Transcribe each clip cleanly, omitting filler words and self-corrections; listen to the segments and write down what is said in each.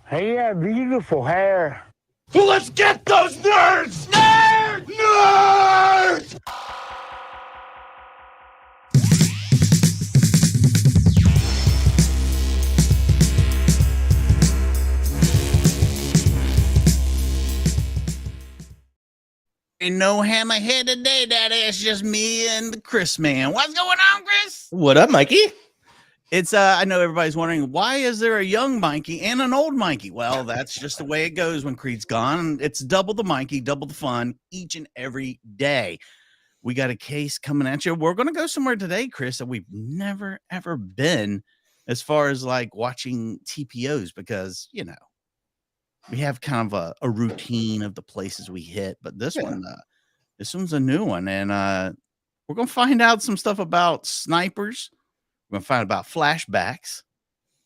He had beautiful hair. Well, let's get those nerds! Nerds! Nerds! Ain't no hammerhead today, Daddy. It's just me and the Chris man. What's going on, Chris? What up, Mikey? It's I know everybody's wondering, why is there a young Mikey and an old Mikey? Well, that's just the way it goes when Creed's gone. It's double the Mikey, double the fun each and every day. We got a case coming at you. We're going to go somewhere today, Chris, that we've never, ever been as far as like watching TPOs because, you know, we have kind of a routine of the places we hit. But this one's a new one. And we're going to find out some stuff about snipers. We're going to find out about flashbacks.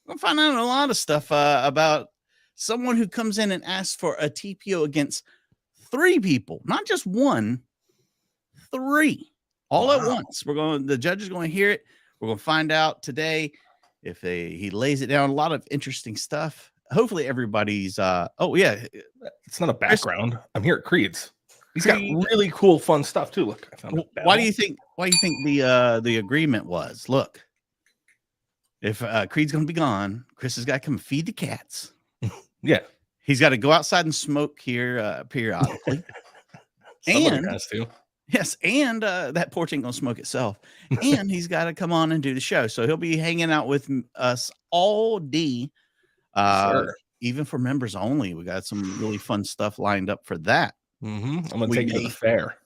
We're going to find out a lot of stuff about someone who comes in and asks for a TPO against 3 people, not just 1, 3, all at once. The judge is going to hear it. We're going to find out today if he lays it down. A lot of interesting stuff. Hopefully everybody's it's not a background. I'm here at Creed's. He's got really cool, fun stuff too. Look, I found why do you think the agreement was? Look, if Creed's gonna be gone, Chris has got to come feed the cats. Yeah, he's got to go outside and smoke here periodically. Somebody has to. Yes, and that porch ain't gonna smoke itself. And he's got to come on and do the show, so he'll be hanging out with us all day. Sure. Even for members only, we got some really fun stuff lined up for that. I'm gonna take you to the fair.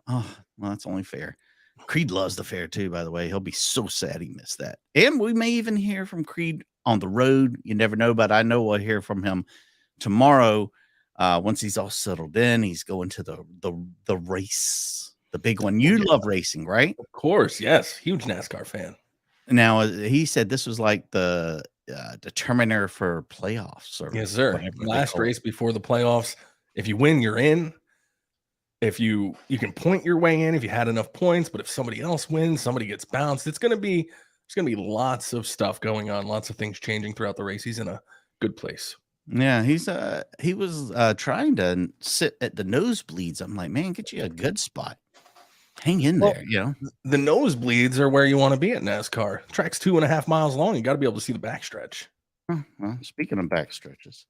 Oh, well, that's only fair. Creed loves the fair too, by the way. He'll be so sad he missed that. And we may even hear from Creed on the road. You never know, but I know we'll hear from him tomorrow. Once he's all settled in, he's going to the race, the big one. You love racing, right? Of course, yes. Huge NASCAR fan. Now he said this was like the determiner for playoffs. Or yes, sir. Last race before the playoffs. If you win, you're in. If you can point your way in if you had enough points, but if somebody else wins, somebody gets bounced. There's gonna be lots of stuff going on, lots of things changing throughout the race. He's in a good place. Yeah, he was trying to sit at the nosebleeds. I'm like, man, get you a good spot. Hang in there, you know. The nosebleeds are where you want to be at NASCAR. Track's 2.5 miles long. You got to be able to see the backstretch. Well, speaking of backstretches,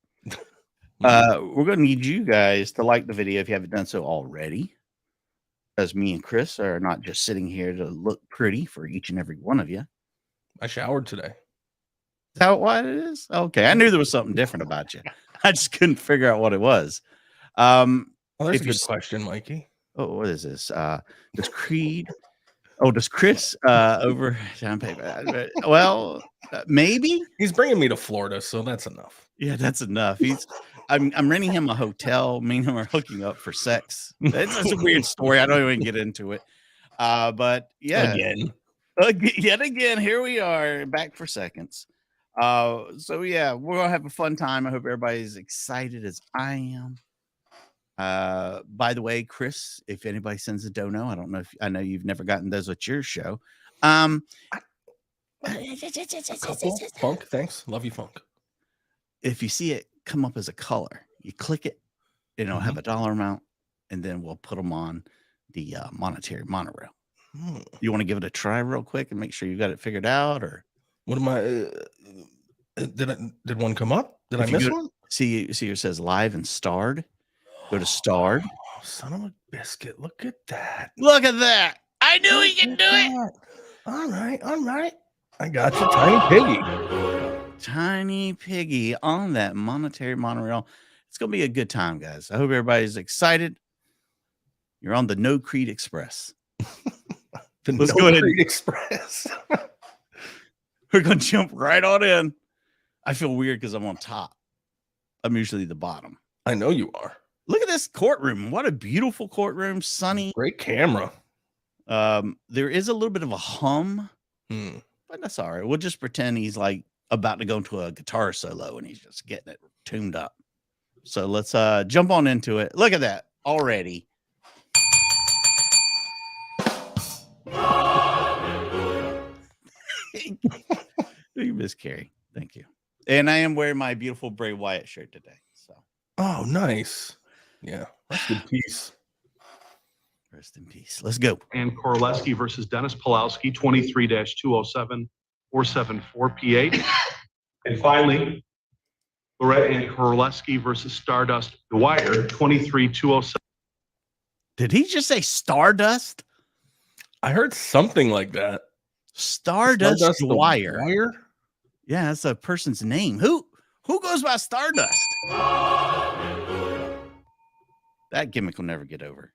we're going to need you guys to like the video if you haven't done so already, because me and Chris are not just sitting here to look pretty for each and every one of you. I showered today. Is that what it is? Okay, I knew there was something different about you. I just couldn't figure out what it was. Well, there's a good question, Mikey. Oh, what is this? Does Creed? Oh, does Chris over down paper? Well, maybe he's bringing me to Florida, so that's enough. Yeah, that's enough. I'm renting him a hotel. Me and him are hooking up for sex. It's a weird story. I don't even get into it. But yeah, yet again, here we are back for seconds. So yeah, we're gonna have a fun time. I hope everybody's excited as I am. By the way, Chris, if anybody sends a dono, I know you've never gotten those at your show. Funk, thanks. Love you, Funk. If you see it come up as a color, you click it, it'll have a dollar amount, and then we'll put them on the monetary monorail. You want to give it a try real quick and make sure you got it figured out, or what am I? Did one come up? Did I miss one? See, it says live and starred. Go to starred. Oh, son of a biscuit! Look at that! Look at that! I knew he could do it. All right. I got you, Tiny piggy on that monetary monorail. It's gonna be a good time, guys. I hope everybody's excited. You're on the No Creed Express. Let's go ahead. Creed Express. We're gonna jump right on in. I feel weird because I'm on top. I'm usually the bottom. I know you are. Look at this courtroom. What a beautiful courtroom. Sunny. Great camera. There is a little bit of a hum, but that's all right. We'll just pretend he's like about to go into a guitar solo and he's just getting it tuned up. So let's jump on into it. Look at that already. Thank you, Miss Carrie. Thank you. And I am wearing my beautiful Bray Wyatt shirt today. So, Oh, nice. Yeah. Rest in peace. rest in peace. Let's go. And Korleski versus Dennis Pulowski, 23-207 474 P8. And finally, Loretta Ann Korleski versus Stardust Dwyer, 23-207. Did he just say Stardust? I heard something like that. Stardust Dwyer. Dwyer? Yeah, that's a person's name. Who goes by Stardust? That gimmick will never get over.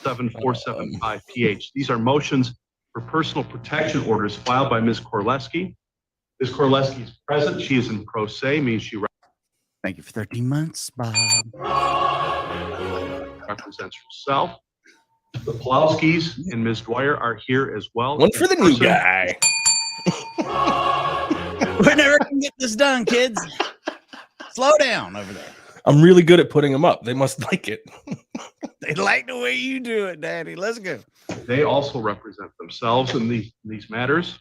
7475 PH. These are motions for personal protection orders filed by Ms. Korleski. Ms. Korleski is present. She is in pro se, means she Thank you for 13 months, Bob. represents herself. The Pulowskis and Ms. Dwyer are here as well. One for the new guy. We're never going to get this done, kids. Slow down over there. I'm really good at putting them up. They must like it. They like the way you do it, Daddy. Let's go. They also represent themselves in these matters.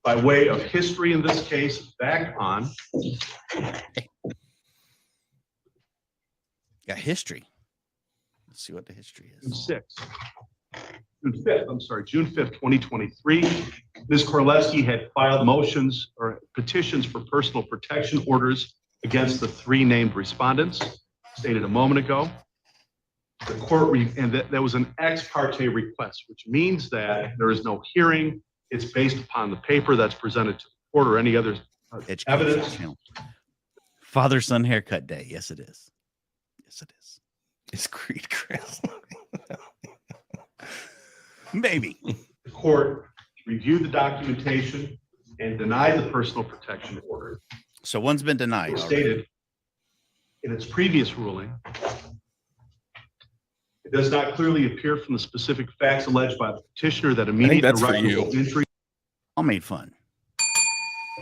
By way of history, in this case, back on Got history. Let's see what the history is. June 5th, 2023, Ms. Korleski had filed motions or petitions for personal protection orders against the three named respondents, stated a moment ago. The court, and that was an ex parte request, which means that there is no hearing. It's based upon the paper that's presented to the court or any other evidence. Father-son haircut day. Yes, it is. Yes, it is. It's Creed, Chris. Maybe. The court reviewed the documentation and denied the personal protection order. So one's been denied. It stated in its previous ruling, it does not clearly appear from the specific facts alleged by the petitioner that immediate irreparable injury. All made fun.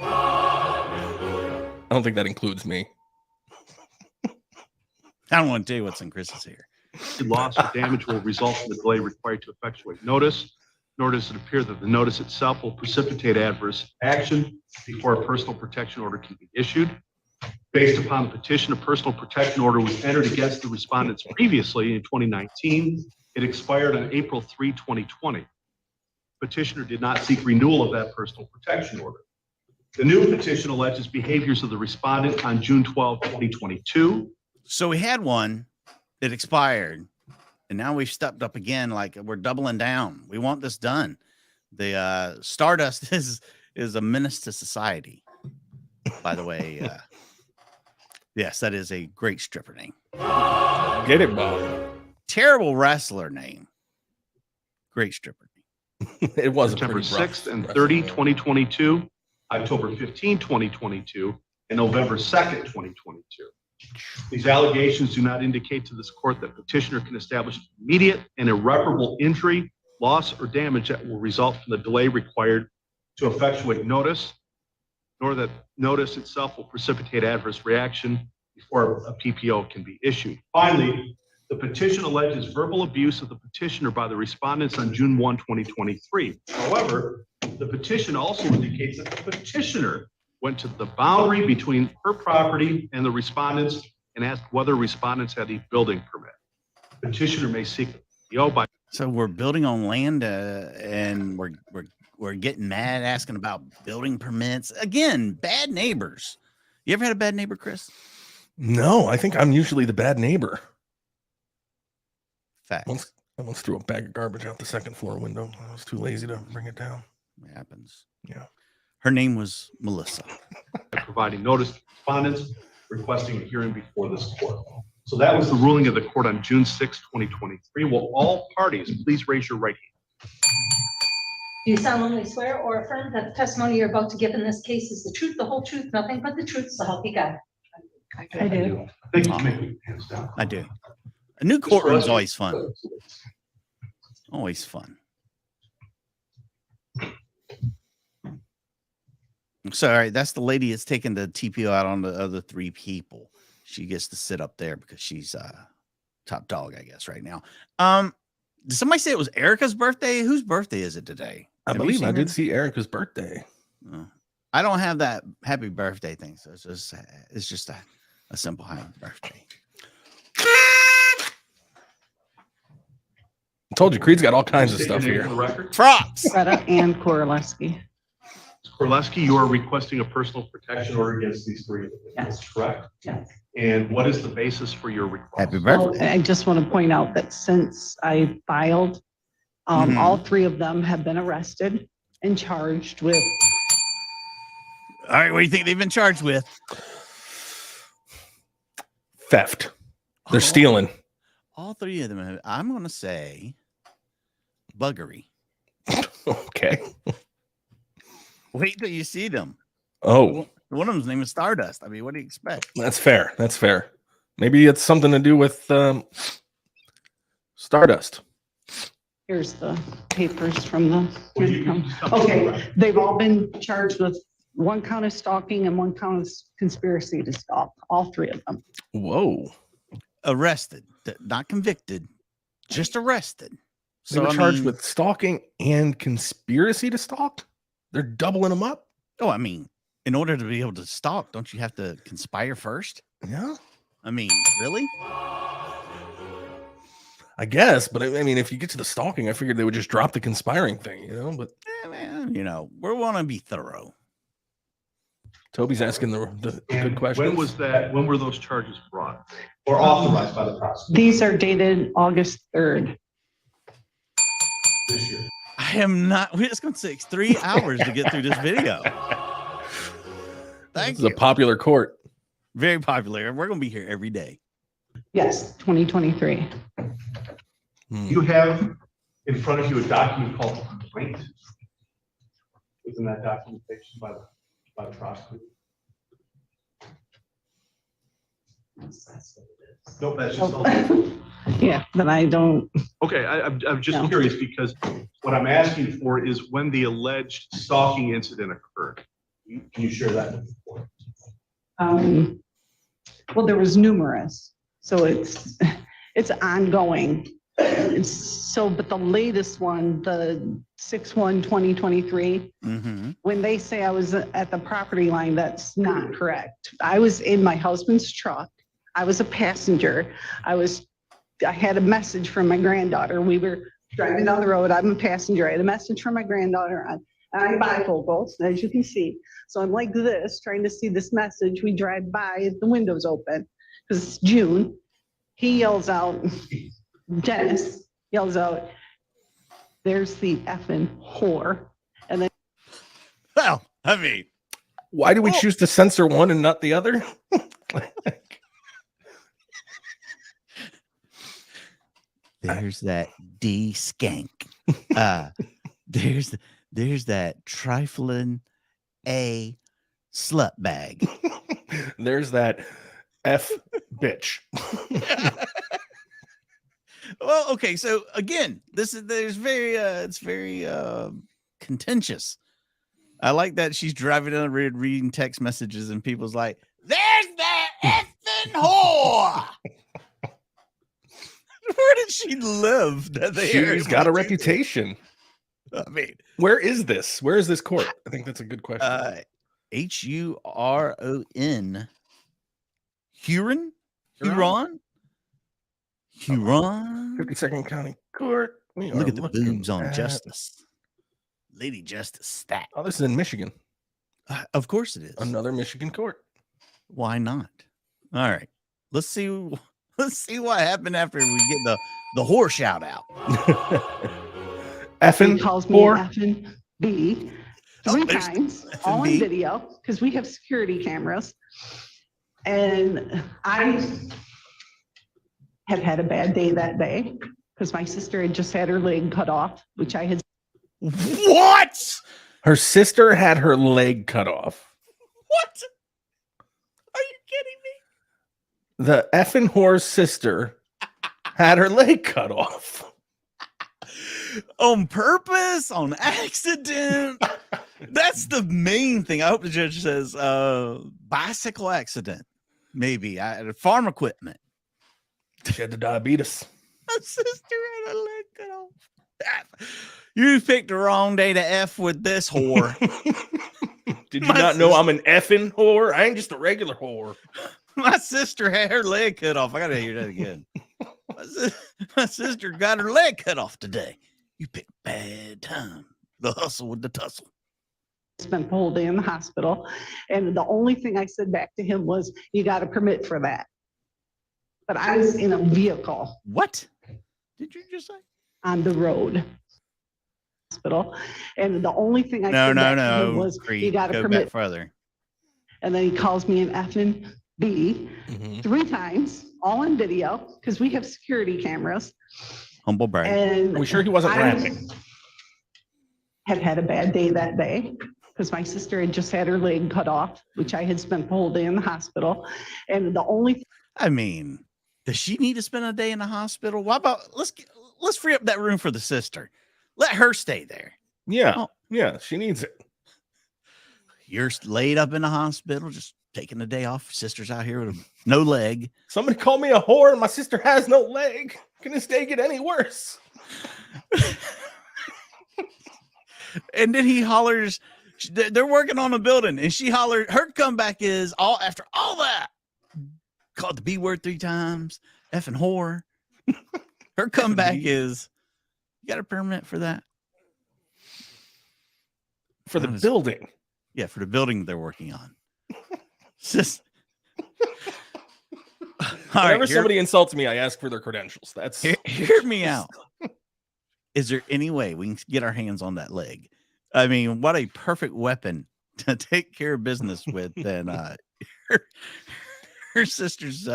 I don't think that includes me. I don't want to tell you what's in Chris's hair. Loss or damage will result from the delay required to effectuate notice, nor does it appear that the notice itself will precipitate adverse action before a personal protection order can be issued. Based upon the petition, a personal protection order was entered against the respondents previously in 2019. It expired on April 3, 2020. Petitioner did not seek renewal of that personal protection order. The new petition alleges behaviors of the respondent on June 12, 2022. So we had one that expired, and now we've stepped up again. Like we're doubling down. We want this done. The Stardust is a menace to society. By the way, yes, that is a great stripper name. Get it, Bob. Terrible wrestler name. Great stripper name. It was September 6th and 30, 2022, October 15, 2022, and November 2nd, 2022. These allegations do not indicate to this court that petitioner can establish immediate and irreparable injury, loss, or damage that will result from the delay required to effectuate notice, nor that notice itself will precipitate adverse reaction before a PPO can be issued. Finally, the petition alleges verbal abuse of the petitioner by the respondents on June 1, 2023. However, the petition also indicates that the petitioner went to the boundary between her property and the respondents and asked whether respondents had a building permit. Petitioner may seek a PPO by. So we're building on land, and we're getting mad asking about building permits again. Bad neighbors. You ever had a bad neighbor, Chris? No, I think I'm usually the bad neighbor. Facts. I once threw a bag of garbage out the second floor window. I was too lazy to bring it down. It happens. Yeah. Her name was Melissa. Providing notice to respondents requesting a hearing before this court. So that was the ruling of the court on June 6, 2023. Will all parties please raise your right hand? Do you solemnly swear or affirm that the testimony you're about to give in this case is the truth, the whole truth, nothing but the truth, so help you God? I do. Thank you. Make your hands down. I do. A new courtroom's always fun. Always fun. Sorry, that's the lady that's taking the TPO out on the other three people. She gets to sit up there because she's top dog, I guess, right now. Did somebody say it was Erica's birthday? Whose birthday is it today? I believe I did see Erica's birthday. Oh, I don't have that happy birthday thing, so it's just a simple happy birthday. I told you, Creed's got all kinds of State your stuff name here. for the record. Props. Greta Ann Korleski. Korleski, you are requesting a personal protection order against these three individuals, Yes. correct? Yes. And what is the basis for your request? Happy Well, birthday. I just want to point out that since I filed, Mhm. all three of them have been arrested and charged with All right, what do you think they've been charged with? Theft. They're Oh, stealing. All three of them. I'm going to say buggery. Okay. Wait till you see them. Oh, One of them's name is Stardust. I mean, what do you expect? that's fair. That's fair. Maybe it's something to do with Stardust. Here's the papers from the. Would you just come to the Okay, record? they've all been charged with one count of stalking and one count of conspiracy to stalk, all three of them. Whoa. Arrested, not convicted, just arrested. They were I charged mean- with stalking and conspiracy to stalk? They're doubling them up? Oh, I mean, in order to be able to stalk, don't you have to conspire first? Yeah. I mean, really? I guess, but I mean, if you get to the stalking, I figured they would just drop the conspiring thing, you know? But Man, we want to be thorough. Toby's asking the And good questions. when was that? When were those charges brought or authorized by the prosecutor These are dated August 3rd. this year? I am not. It's going to take 3 hours to get through this video. Thank This is you. a popular court. Very popular. We're going to be here every day. Yes, 2023. You have in front of you a document called a complaint. Isn't that documentation by the prosecutor? Nope, that's just. Yeah, but I don't, Okay, I'm just No. curious because what I'm asking for is when the alleged stalking incident occurred. Can you share that with the board? well, there was numerous, so it's ongoing. But the latest one, the 6/1/2023, Mm-hmm. when they say I was at the property line, that's not correct. I was in my husband's truck. I was a passenger. I had a message from my granddaughter. We were driving down the road. I'm a passenger. I had a message from my granddaughter and I bifocals, as you can see. So I'm like this, trying to see this message. We drive by, the window's open because it's June. He yells out, Dennis yells out, "There's the effing whore." And then Well, I mean, Why do we choose to censor one and not the other? there's that D skank. There's that trifling A slut bag. There's that F bitch. Well, okay, so again, it's very contentious. I like that she's driving down the road reading text messages and people's like, "There's that effing whore." Where did she live? That they are She's able got to a do reputation. that? I mean, Where is this? Where is this court? I think that's a good question. Huron. Huron? Huron? Huron? 52nd County Court. We Look are at the looking boobs on at- Justice. Lady Justice Stat. Oh, this is in Michigan. Of course it is. Another Michigan court. Why not? All right. Let's see what happened after we get the whore shout out. Effing he calls me whore. effing B Oh, 3 there's times, effing all B. in video, because we have security cameras. And I have had a bad day that day because my sister had just had her leg cut off, which I had. What? Her sister had her leg cut off. What? Are you kidding me? The effing whore's sister had her leg cut off. On purpose? On accident? That's the main thing. I hope the judge says bicycle accident. Maybe. Farm equipment. She had the diabetes. My sister had a leg cut off. You picked the wrong day to F with this whore. Did you My not know I'm an effing whore? I ain't just a regular whore. My sister had her leg cut off. I gotta hear that again. My sister got her leg cut off today. You picked a bad time. The hustle with the tussle. Spent the whole day in the hospital. And the only thing I said back to him was, you got a permit for that. But I was in a vehicle What did you just say? on the road. Hospital. And the only thing I No, said no, back to him no. was, Creed, you got a go permit. back further. And then he calls me an effing B Mhm. 3 times, all on video, because we have security cameras. Humble brag. And Are we sure he wasn't I rapping? had had a bad day that day because my sister had just had her leg cut off, which I had spent the whole day in the hospital. And the only I mean, does she need to spend a day in the hospital? Why about let's free up that room for the sister. Let her stay there. Yeah. Oh. Yeah. She needs it. You're laid up in the hospital, just taking the day off. Sister's out here with no leg. Somebody called me a whore and my sister has no leg. Can this day get any worse? And then he hollers, they're working on a building, and she hollered, her comeback is after all that. Called the B word 3 times, effing whore. Her comeback is, you got a permit for that? For the Honest. building. Yeah, for the building they're working on. Just all Whenever right, somebody insults me, I ask for their credentials. That's hear me out. Is there any way we can get our hands on that leg? I mean, what a perfect weapon to take care of business with than her sister's.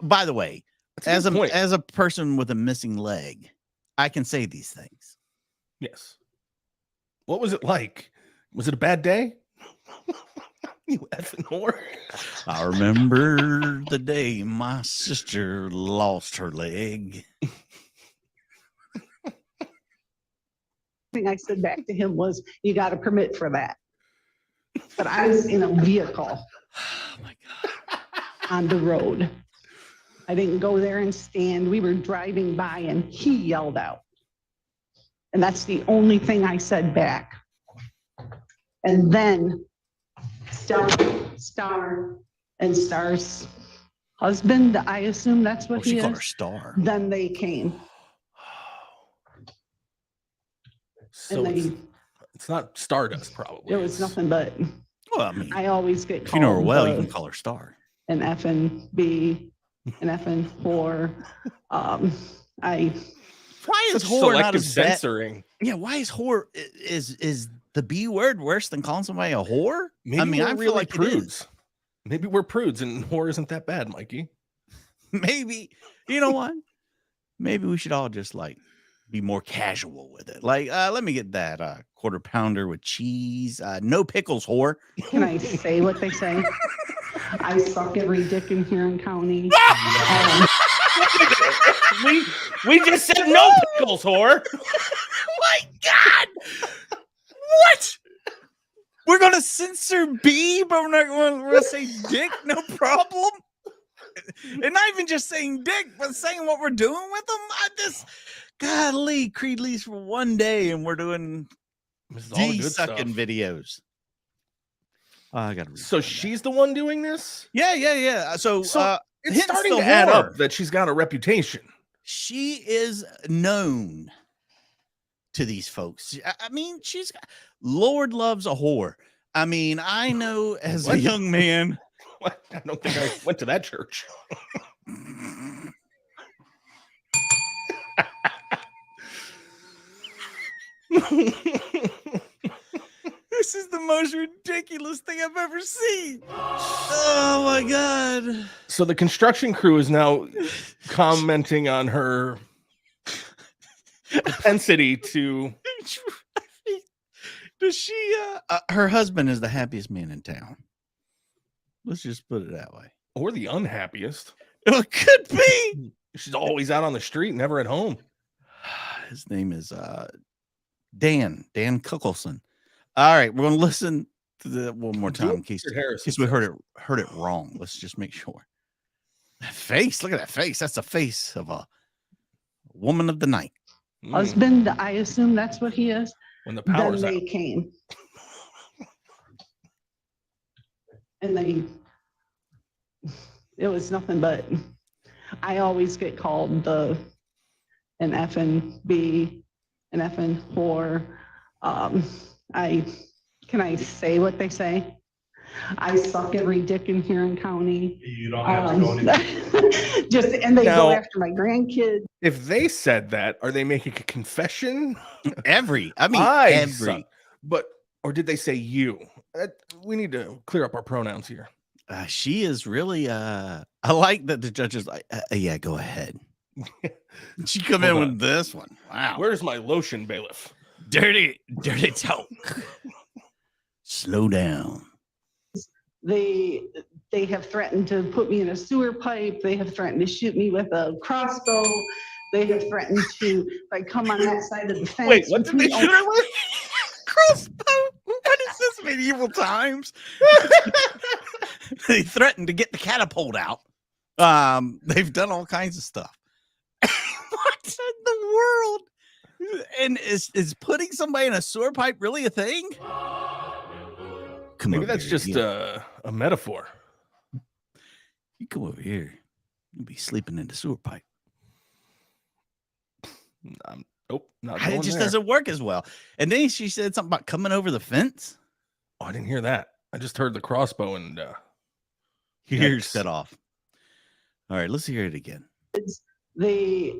By the way, That's a good point. as a person with a missing leg, I can say these things. Yes. What was it like? Was it a bad day? You effing whore. I remember the day my sister lost her leg. thing I said back to him was, you got a permit for that. But I was in a vehicle Oh my God. on the road. I didn't go there and stand. We were driving by and he yelled out. And that's the only thing I said back. And then Star and Star's husband, I assume that's what She he called her is. Star. Then they came. So And then it's not Stardust, probably. it was nothing but, Well, I mean, I always get if you know her called well, you can call her Star. an effing B, an effing whore. Why is Such whore not selective as bad? censoring. Yeah, why is whore is the B word worse than calling somebody a whore? Maybe I mean, we're I feel really like it is. prudes. Maybe we're prudes and whore isn't that bad, Mikey. Maybe, you know what? Maybe we should all just like be more casual with it. Like, let me get that quarter pounder with cheese. No pickles, whore. Can I say what they say? I suck every dick in Huron County. We just said no pickles, whore. My God. What? We're going to censor B, but we're going to say dick, no problem. And not even just saying dick, but saying what we're doing with them. Golly, Creed leaves for one day and we're doing This is all D good sucking stuff. videos. I got to. So she's the one doing this? Yeah. So It's hence starting the to add up whore. that she's got a reputation. She is known to these folks. I mean, Lord loves a whore. I mean, I know as a What? young man. What? I don't think I went to that church. This is the most ridiculous thing I've ever seen. Oh my God. So the construction crew is now commenting on her propensity to. Does she, her husband is the happiest man in town. Let's just put it that way. Or the unhappiest. It could be. She's always out on the street, never at home. His name is Dan Kuckelson. All right, we're gonna listen to that one more time in case we heard it wrong. Let's just make sure. That face, look at that face. That's the face of a woman of the night. Husband, I assume that's what he is. When the Then power's out. they came. and it was nothing but, I always get called an effing B, an effing whore. Can I say what they say? I suck every dick in Huron County. You don't have to go into. And they Now, go after my grandkids. If they said that, are they making a confession? Every. Suck. But, or did they say you? We need to clear up our pronouns here. She is really, I like that the judge is like, yeah, go ahead. She come in with this one. Wow. Where's my lotion, bailiff? Dirty talk. Slow down. They have threatened to put me in a sewer pipe. They have threatened to shoot me with a crossbow. They have threatened to, if I come on that side of the fence. Wait, what did they shoot her with? Crossbow. What is this, medieval times? They threatened to get the catapult out. They've done all kinds of stuff. What in the world? And is putting somebody in a sewer pipe really a thing? Maybe that's just a metaphor. You come over here. You'll be sleeping in the sewer pipe. Nope, not It just doesn't work as well. And then she said something about coming over the fence. Oh, I didn't hear that. I just heard the crossbow and Ears set off. All right, let's hear it again. They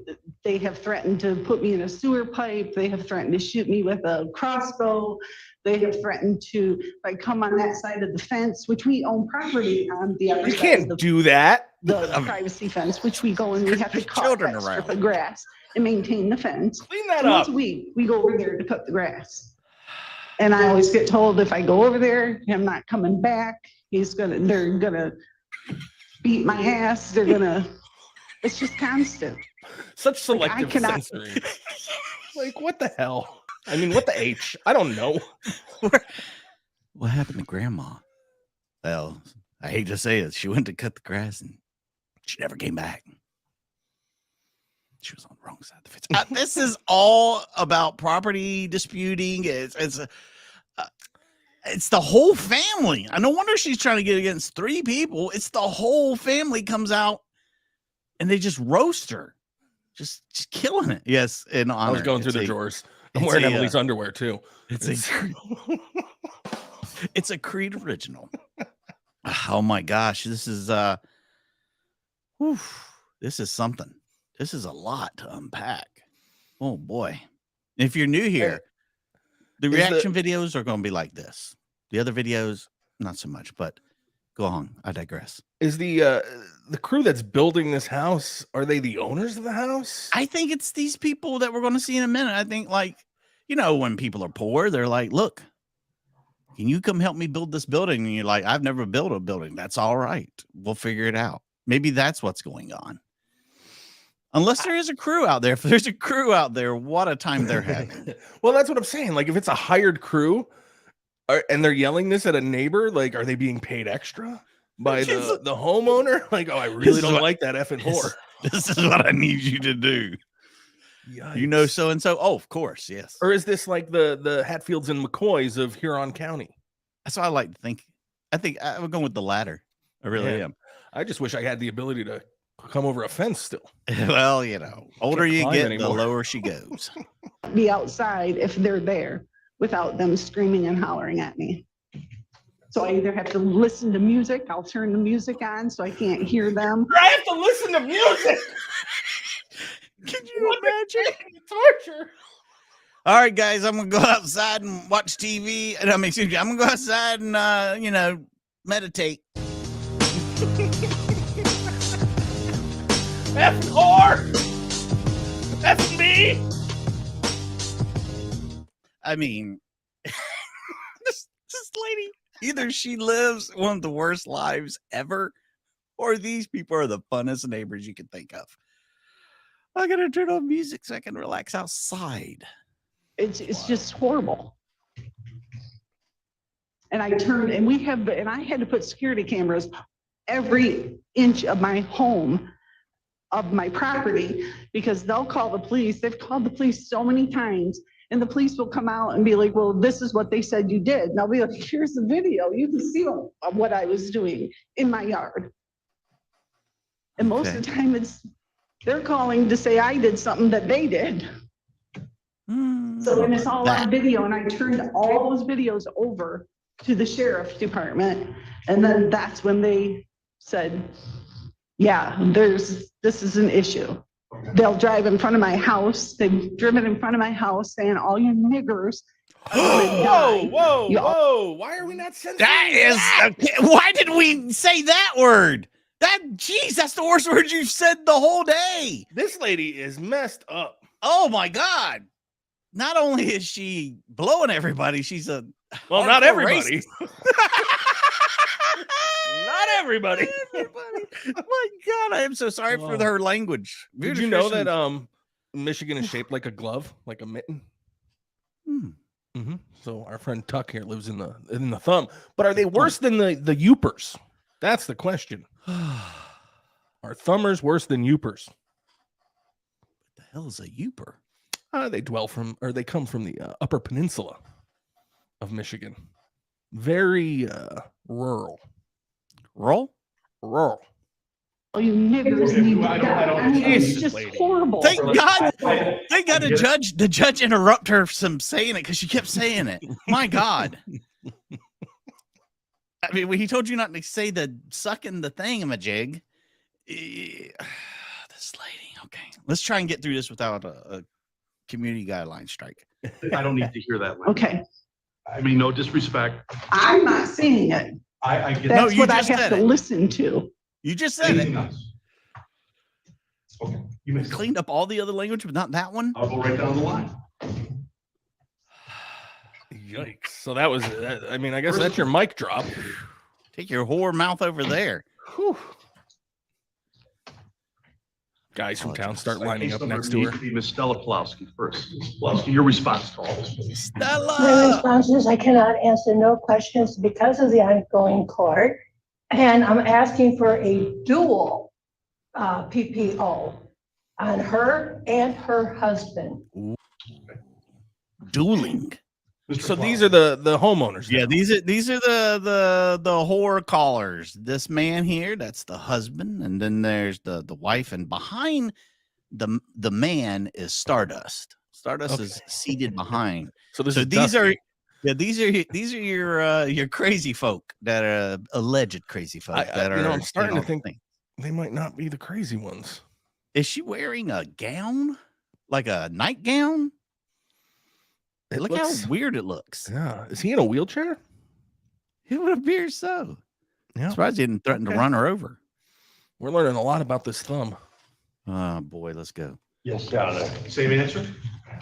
have threatened to put me in a sewer pipe. They have threatened to shoot me with a crossbow. They have threatened to, if I come on that side of the fence, which we own property on the other you side can't of do that. the privacy fence, which we go and we have to cut Children that strip around. of grass and maintain the fence. Clean that Once up. a week, we go over there to cut the grass. And I always get told if I go over there, I'm not coming back. They're gonna beat my ass. It's just constant. Such selective censoring. Like, what the hell? I mean, what the H? I don't know. What happened to Grandma? Well, I hate to say it. She went to cut the grass and she never came back. She was on the wrong side of the fence. This is all about property disputing. It's the whole family. No wonder she's trying to get against 3 people. It's the whole family comes out and they just roast her. Just killing it. Yes, in honor. I was going through the drawers. I'm wearing Emily's underwear too. It's a Creed original. Oh my gosh, this is this is something. This is a lot to unpack. Oh boy. If you're new here, the reaction videos are going to be like this. The other videos, not so much, but go on. I digress. Is the crew that's building this house, are they the owners of the house? I think it's these people that we're going to see in a minute. I think, like, you know, when people are poor, they're like, look, can you come help me build this building? And you're like, I've never built a building. That's all right. We'll figure it out. Maybe that's what's going on. Unless there is a crew out there. If there's a crew out there, what a time they're having. Well, that's what I'm saying. Like, if it's a hired crew and they're yelling this at a neighbor, like, are they being paid extra by the homeowner? Like, oh, I really don't like that effing whore. This is what I need you to do. Yikes. You know so-and-so? Oh, of course, yes. Or is this like the Hatfields and McCoys of Huron County? That's what I like to think. I think I'm going with the latter. I really am. I just wish I had the ability to come over a fence still. Well, you know, older you get, anymore. the lower she goes. Be outside if they're there without them screaming and hollering at me. So I either have to listen to music, I'll turn the music on so I can't hear them. I have to listen to music. Can you imagine? Torture. All right, guys, I'm going to go outside and watch TV. And I'm going to go outside and, you know, meditate. F whore. F me. I mean, this lady, either she lives one of the worst lives ever, or these people are the funnest neighbors you can think of. I got to turn on music so I can relax outside. It's just horrible. And I had to put security cameras every inch of my home, of my property, because they'll call the police. They've called the police so many times And the police will come out and be like, well, this is what they said you did. And I'll be like, here's the video. You can see what I was doing in my yard. And most of the time they're calling to say I did something that they did. So when it's all on video, and I turned all those videos over to the sheriff's department, and then that's when they said, yeah, this is an issue. They'll drive in front of my house. They've driven in front of my house saying, all you niggers are gonna die. Whoa. Why are we not censoring That is, why did we say that word? That's the worst word you've said the whole day. This lady is messed up. Oh my God. Not only is she blowing everybody, she's a not everybody. Not everybody. Oh my God, I am so sorry for her language. Did you know that Michigan is shaped like a glove, like a mitten? So our friend Tuck here lives in the thumb. But are they worse than the Yoopers? That's the question. Are thumbers worse than Yoopers? What the hell is a Yooper? They come from the Upper Peninsula of Michigan. Very rural. Rural? Oh, you niggers need to die. I mean, it's just horrible. Thank God the judge interrupt her from saying it because she kept saying it. My God. I mean, when he told you not to say the sucking the thingamajig. This lady. Okay. Let's try and get through this without a community guideline strike. I don't need to hear that. Okay. I mean, no disrespect. I'm not saying it. I get That's you what I just have said to it. listen to. You just said anything it. else. Okay. You may Cleaned up all the other language, but not that one. I'll go right down the line. Yikes. So that was, I mean, I guess that's your mic drop. Take your whore mouth over there. Whew. Guys from town start lining up next to her. Miss Stella Pulowski first. Ms. Pulowski, your response to all this, please. My Stella. response is I cannot answer no questions because of the ongoing court. And I'm asking for a dual PPO on her and her husband. Dueling. So these are the homeowners. Yeah, these are the whore callers. This man here, that's the husband, and then there's the wife, and behind the man is Stardust. Stardust is seated behind. So these Dusty. are your crazy folk that are alleged crazy folk I'm starting to think they might not be the crazy ones. Is she wearing a gown, like a nightgown? Look how weird it looks. Yeah. Is he in a wheelchair? It would appear so. Yeah. Surprised he didn't threaten to run her over. We're learning a lot about this thumb. Oh boy, let's go. Yes, same answer?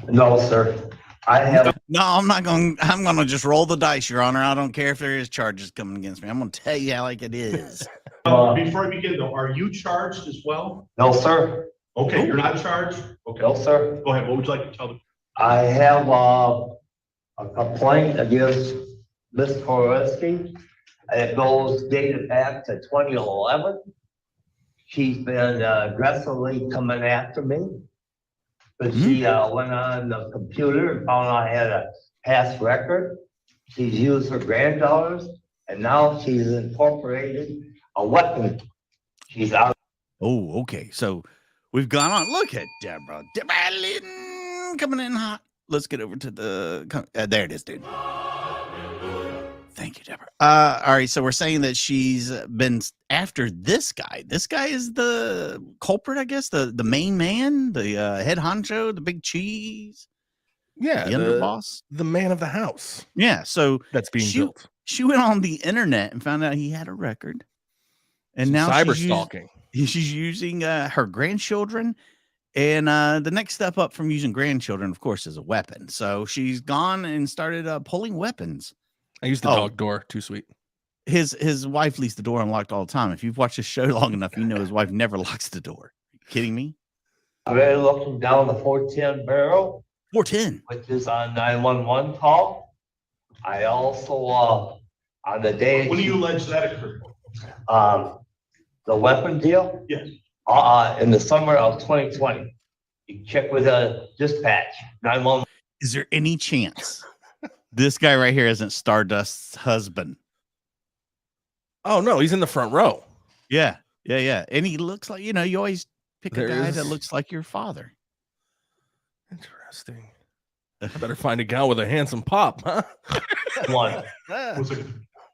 No, sir. I have. No, I'm gonna just roll the dice, Your Honor. I don't care if there is charges coming against me. I'm gonna tell you how like it is. Before I begin though, are you charged as well? No, sir. Okay, you're not charged? Okay. No, sir. Go ahead. What would you like to tell them? I have a complaint against Ms. Koreski. It goes dated back to 2011. She's been aggressively coming after me. But she went on the computer and found I had a past record. She's used her granddaughters, and now she's incorporated a weapon. She's out. Oh, okay. So we've gone on. Look at Deborah. Deborah Lynn coming in hot. Let's get over to the. There it is, dude. Thank you, Deborah. All right. So we're saying that she's been after this guy. This guy is the culprit, I guess. The main man, the head honcho, the big cheese. Yeah. The underboss. The man of the house. Yeah. So That's being built. She went on the internet and found out he had a record. And now cyber stalking. She's using her grandchildren. And the next step up from using grandchildren, of course, is a weapon. So she's gone and started pulling weapons. I used the dog door. Too sweet. His wife leaves the door unlocked all the time. If you've watched this show long enough, you know his wife never locks the door. Are you kidding me? I'm really looking down the 410 barrel. 410. Which is on 911 call. I also, on the day. When do you allege that occurred? The weapon deal? Yes. In the summer of 2020. You check with a dispatch, 911. Is there any chance this guy right here isn't Stardust's husband? Oh no, he's in the front row. Yeah. And he looks like, you always pick a guy that There's- looks like your father. Interesting. I better find a gal with a handsome pop, huh? One.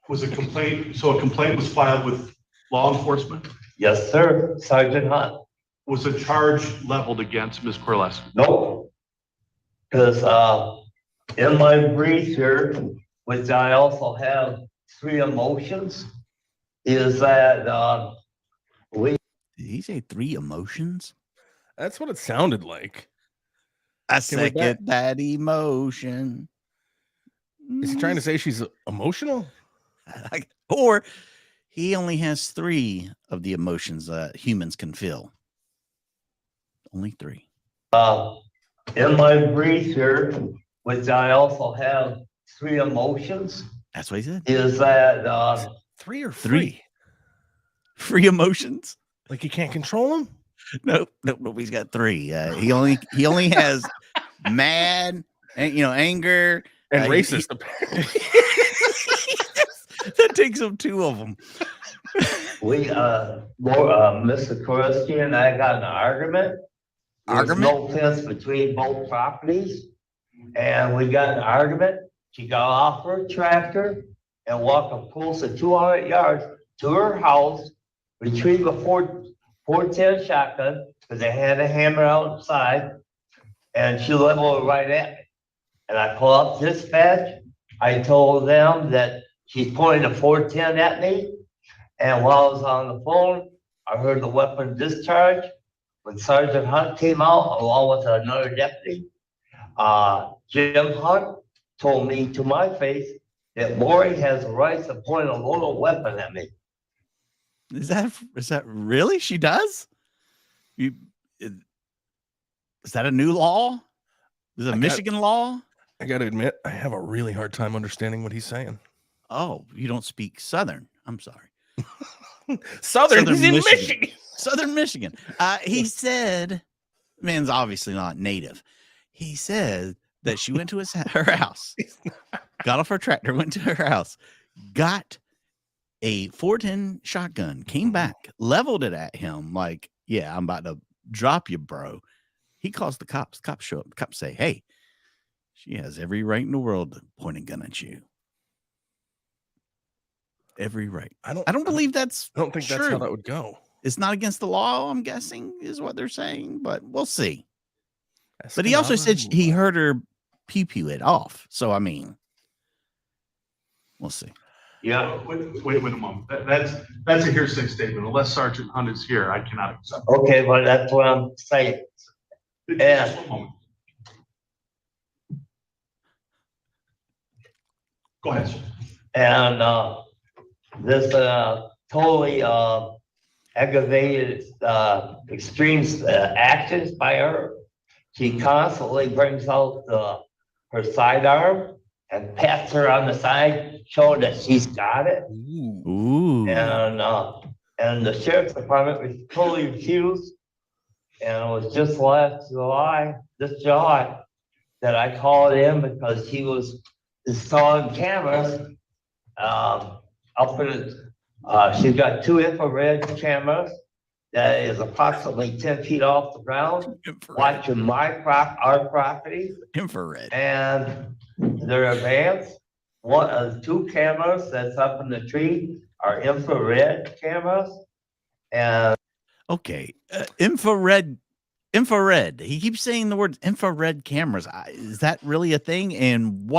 Was a complaint, so a complaint was filed with law enforcement? Yes, sir, Sergeant Hunt. Was a charge leveled against Ms. Corleski? Nope. Because, in my brief here, which I also have 3 emotions, is that, Did he say 3 emotions? That's what it sounded like. I Can we second that emotion. Is he trying to say she's emotional? Or he only has 3 of the emotions that humans can feel. Only 3. in my brief here, which I also have 3 emotions, That's what he said. is that, 3 or 3? 3 emotions? Like you can't control them? Nope. He's got 3. He only has mad, and And anger racist, apparently. That takes him 2 of them. Mr. Koreski and I got in an argument. There was no fence between both properties. And we got in an argument. She got off her tractor and walked a close to 200 yards to her house, retrieved a 410 shotgun, because they had a hammer outside, and she leveled it right at me. And I called up dispatch. I told them that she's pointing a 410 at me. And while I was on the phone, I heard the weapon discharge. When Sergeant Hunt came out, along with another deputy, Jim Hunt told me to my face that Lori has the right to point a loaded weapon at me. Is that really? She does? Is that a new law? Is it a Michigan law? I got to admit, I have a really hard time understanding what he's saying. Oh, you don't speak Southern. I'm sorry. Southern he's in Michigan. Southern Michigan. He said, man's obviously not native. He said that she went to her house, got off her tractor, went to her house, got a 410 shotgun, came back, leveled it at him like, yeah, I'm about to drop you, bro. He calls the cops. Cops show up. The cops say, hey, she has every right in the world to point a gun at you. Every right. I don't believe that's I don't think true. that's how that would go. It's not against the law, I'm guessing, is what they're saying, but we'll see. But he also said he heard her pew it off. So, I mean, we'll see. Yeah, wait a moment. That's a hearsay statement. Unless Sergeant Hunt is here, I cannot accept. Okay, but that's what I'm saying. Just one moment. Go ahead, sir. And this totally aggravated extreme actions by her. She constantly brings out her sidearm and pats her on the side, showing that she's got it. Ooh. And the sheriff's department was totally refused. And it was just this July, that I called in because she was installing cameras up in she's got 2 infrared cameras that is approximately 10 feet off the ground, watching our property. Infrared. And they're advanced. 1 of the 2 cameras that's up in the tree are infrared cameras. And okay, infrared. He keeps saying the word infrared cameras. Is that really a thing? And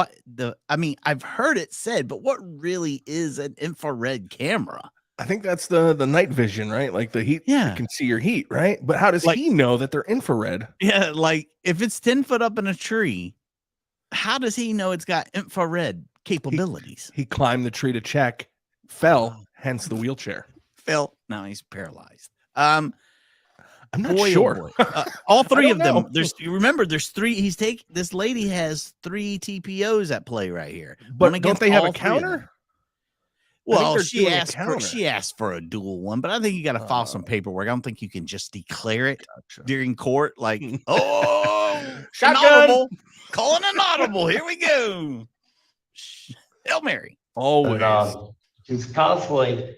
I've heard it said, but what really is an infrared camera? I think that's the night vision, right? Like the heat. Yeah. You can see your heat, right? But how does he know that they're infrared? Yeah, like if it's 10 foot up in a tree, how does he know it's got infrared capabilities? He climbed the tree to check, fell, hence the wheelchair. Fell. Now he's paralyzed. I'm not sure. All 3 of them. know. There's 3. This lady has 3 TPOs at play right here. But don't they have a counter? Well, she asked for a dual one, but I think you got to file some paperwork. I don't think you can just declare it during court. Like, oh, Shotgun. audible. Calling an audible. Here we go. Hail Mary. Always. And, she's constantly,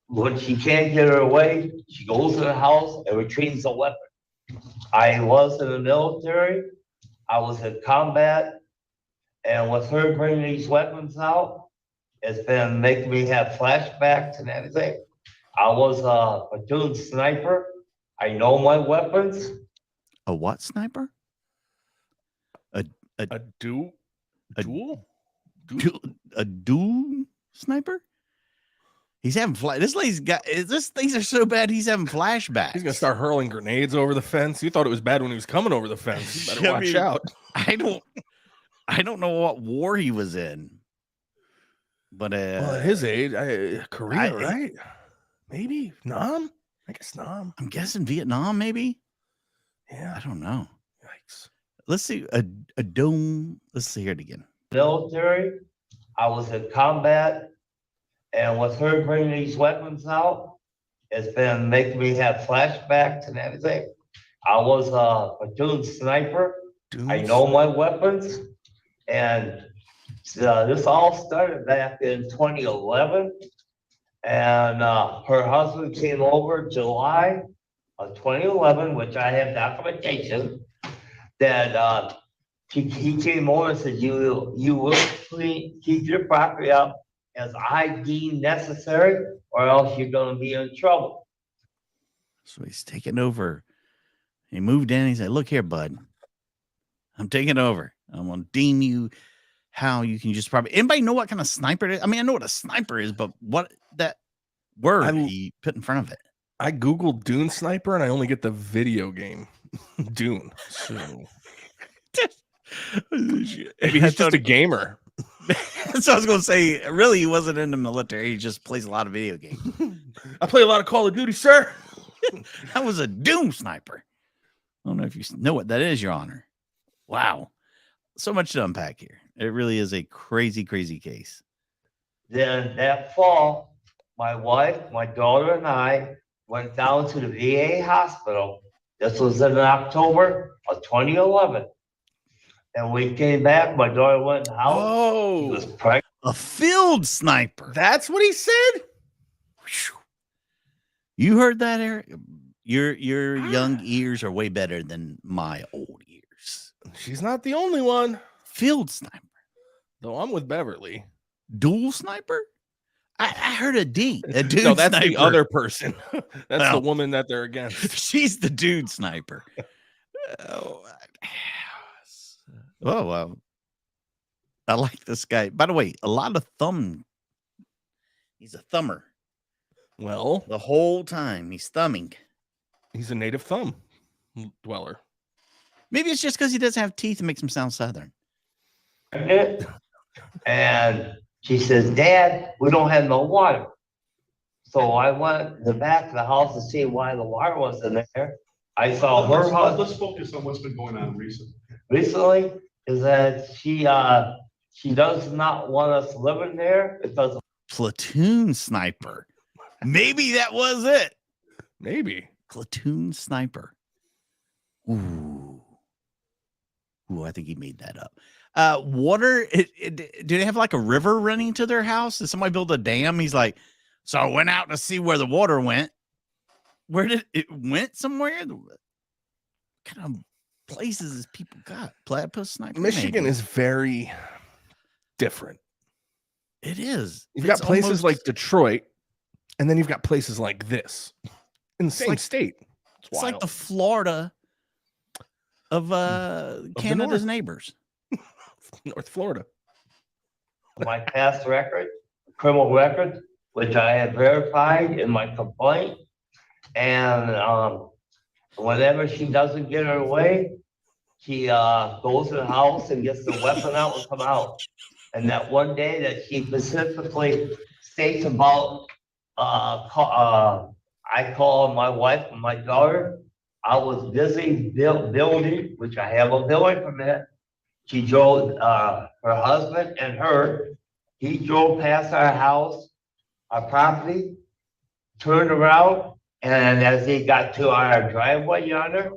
when she can't get her way, she goes to the house and retrieves a weapon. I was in the military. I was in combat. And with her bringing these weapons out, it's been making me have flashbacks and everything. I was a platoon sniper. I know my weapons. A what sniper? A duel? A- Duel? A dual sniper? He's having this lady's got things are so bad he's having flashbacks. He's gonna start hurling grenades over the fence. You thought it was bad when he was coming over the fence. You better watch out. I don't know what war he was in. But Well, at his age, Korea, right? Maybe Nam. I guess Nam. I'm guessing Vietnam, maybe. Yeah. I don't know. Yikes. Let's see a dome. Let's see it again. Military. I was in combat. And with her bringing these weapons out, it's been making me have flashbacks and everything. I was a platoon sniper. I know my weapons. And this all started back in 2011. And her husband came over July of 2011, which I have documentation, that he came over and said, you will keep your property up as I deem necessary, or else you're going to be in trouble. So he's taking over. He moved in. He said, look here, bud. I'm taking over. I'm going to deem you how you can just probably. Anybody know what kind of sniper it is? I mean, I know what a sniper is, but what that word he put in front of it. I Googled Dune Sniper and I only get the video game Dune. So maybe he's just a gamer. So I was going to say, really, he wasn't in the military. He just plays a lot of video games. I play a lot of Call of Duty, sir. That was a Doom sniper. I don't know if you know what that is, Your Honor. Wow. So much to unpack here. It really is a crazy, crazy case. Then that fall, my wife, my daughter, and I went down to the VA hospital. This was in October of 2011. And we came back. My daughter went in the house. She was pregnant. A field sniper. That's what he said. Whew. You heard that, Eric? Your young ears are way better than my old ears. She's not the only one. Field sniper. Though I'm with Beverly. Dual sniper? I heard a D. A dude No, that's sniper. the other person. That's Oh. the woman that they're against. She's the dude sniper. Oh, wow. I like this guy. By the way, a lot of thumb. He's a thumber. Well, The whole time he's thumbing. he's a native thumb dweller. Maybe it's just because he doesn't have teeth and makes him sound southern. And she says, Dad, we don't have no water. So I went to the back of the house to see why the water wasn't there. I saw her husband Let's focus on what's been going on recently is that she does not want us living there because Platoon sniper. Maybe that was it. Maybe. Platoon sniper. Ooh, I think he made that up. Water. Do they have like a river running to their house? Did somebody build a dam? He's like, so I went out to see where the water went. Where did it went somewhere? What kind of places has people got? Platypus sniper. Michigan maybe. is very different. It is. You've got It's places almost- like Detroit, and then you've got places like this in the same like- state. It's like the Florida of Canada's North. neighbors. North Florida. my past record, criminal record, which I have verified in my complaint. And whenever she doesn't get her way, she goes to the house and gets the weapon out and come out. And that one day that she specifically states about, I call my wife and my daughter. I was busy building, which I have a building permit. She drove, her husband and her, he drove past our house, our property, turned around, and as he got to our driveway yonder,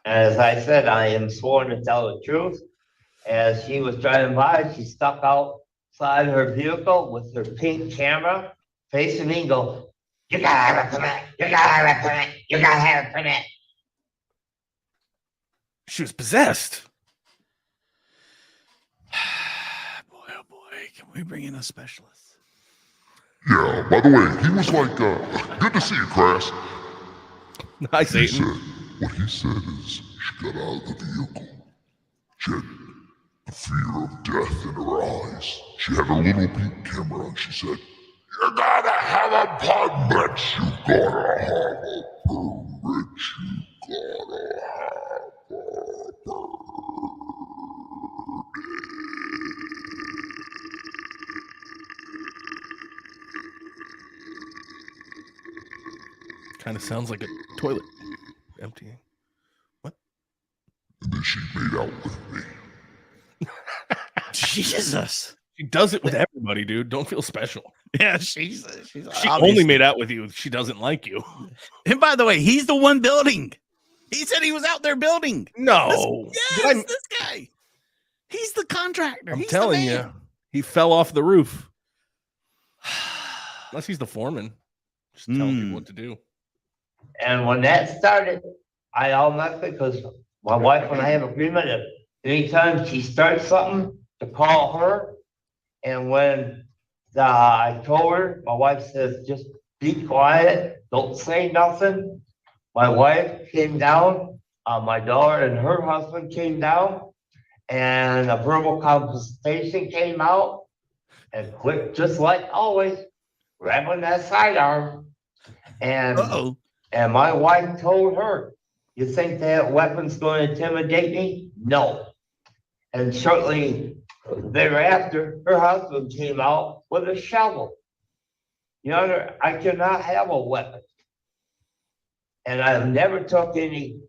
As I said, I am sworn to tell the truth. As she was driving by, she stuck outside her vehicle with her pink camera facing me and go, "You gotta have a permit, you gotta have a permit, you gotta have a permit." She was possessed. Boy, oh boy, can we bring in a specialist? Yeah, by the way, he was like, good to see you, Crass. Hi, He Satan. said, what he said is, she got out of the vehicle. She had the fear of death in her eyes. She had her little pink camera and she said, "You gotta have a permit, you gotta have a permit, you gotta have a permit." Kind of sounds like a toilet emptying. And then she made out with me. Jesus. She does it with everybody, dude. Don't feel special. Yeah, she's She obviously- only made out with you if she doesn't like you. And by the way, he's the one building. He said he was out there building. No. Yes, this guy. He's the contractor. I'm He's telling the you, man. he fell off the roof. Unless he's the foreman. Just telling people what to do. And when that started, I automatically, because my wife and I have agreement that anytime she starts something, to call her. And when I told her, my wife says, "Just be quiet, don't say nothing." My wife came down, my daughter and her husband came down, and a verbal confrontation came out. And quick, just like always, grabbing that sidearm. And Uh-oh. and my wife told her, "You think that weapon's going to intimidate me?" No. And shortly thereafter, her husband came out with a shovel. You know, I cannot have a weapon. And I've never took any.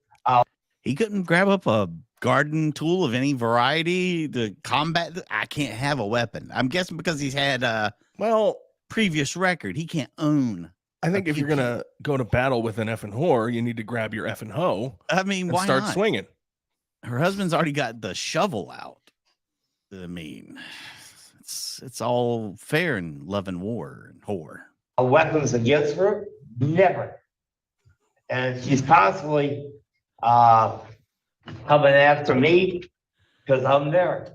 He couldn't grab up a garden tool of any variety to combat. I can't have a weapon. I'm guessing because he's had a Well, previous record. He can't own. I think a if you're PP. gonna go to battle with an effing whore, you need to grab your effing hoe I mean, and why start not? swinging. Her husband's already got the shovel out. I mean, it's all fair in love and war and whore. Weapons against her? Never. And she's constantly coming after me because I'm there.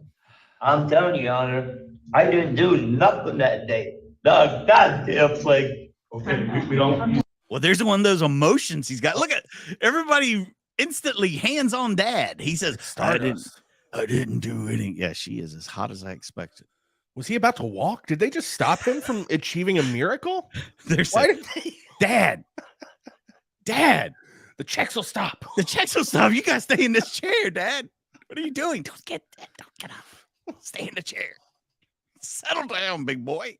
I'm telling you, Honor, I didn't do nothing that day. The goddamn thing. Okay, we don't, Well, there's one of those emotions he's got. Look at everybody instantly hands on dad. He says, Stardust. I didn't do anything. Yeah, she is as hot as I expected. Was he about to walk? Did they just stop him from achieving a miracle? They're Why saying, did they? Dad, The checks will stop. the checks will stop. You guys stay in this chair, Dad. What are you doing? Don't get up. Stay in the chair. Settle down, big boy.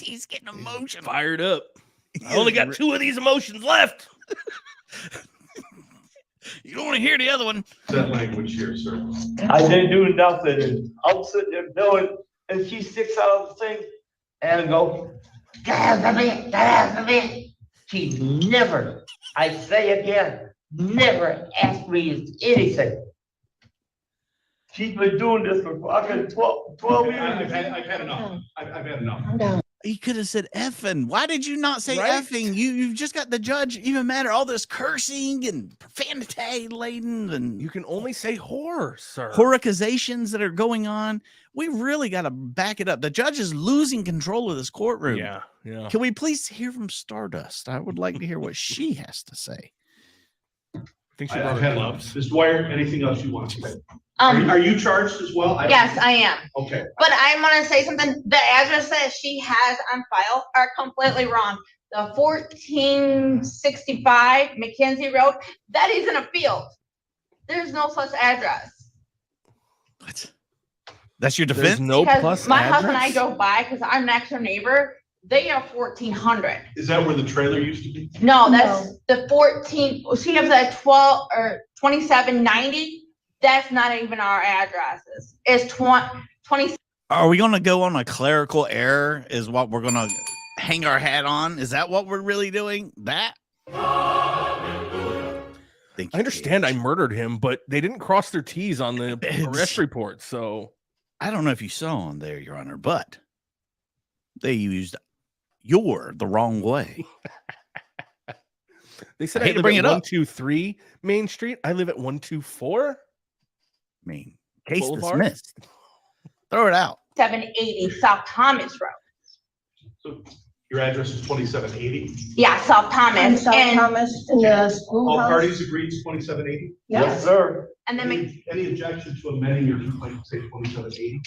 He's getting emotional. Fired up. He I only is got 2 of these emotions left. You don't want to hear the other one. that language here, sir. I didn't do nothing. And I'm sitting there doing, and she sticks out of the thing and go, "Get out of me, get out of me." She never, I say again, never asked me anything. She's been doing this for fucking 12 years. I've had enough. I've had enough. I'm down. He could have said effing. Why did you not say Right? effing? You've just got the judge even matter all this cursing and profanity laden and You can only say whore, sir. horrifications that are going on. We really got to back it up. The judge is losing control of this courtroom. Yeah, yeah. Can we please hear from Stardust? I would like to hear what she has to say. I think she I've brought had her enough. gloves. Ms. Dwyer, anything else you want to say? Are you charged as well? Yes, I am. Okay. But I want to say something. The addresses she has on file are completely wrong. The 1465 McKenzie Road, that is in a field. There's no such address. What? That's your There's defense? no Because plus my husband and I address? drove by because I'm next door neighbor. They are 1400. Is that where the trailer used to be? No, that's the 14. She has a 12 or 2790. That's not even our addresses. It's 20. Are we going to go on a clerical error? Is what we're going to hang our hat on? Is that what we're really doing? That? think I you understand I did. murdered him, but they didn't cross their T's on the It's- arrest report. So I don't know if you saw on there, Your Honor, but they used "you're" the wrong way. they said I I, hate to live bring at it up. 123 Main Street. I live at 124 I mean, case Boulevard. dismissed. Throw it out. 780 South Thomas Road. So your address is 2780. Yeah, South Thomas. And South And, Thomas in the All schoolhouse? parties agree it's 2780? Yes. sir. and then, Any objection to amending your complaint to say 2780?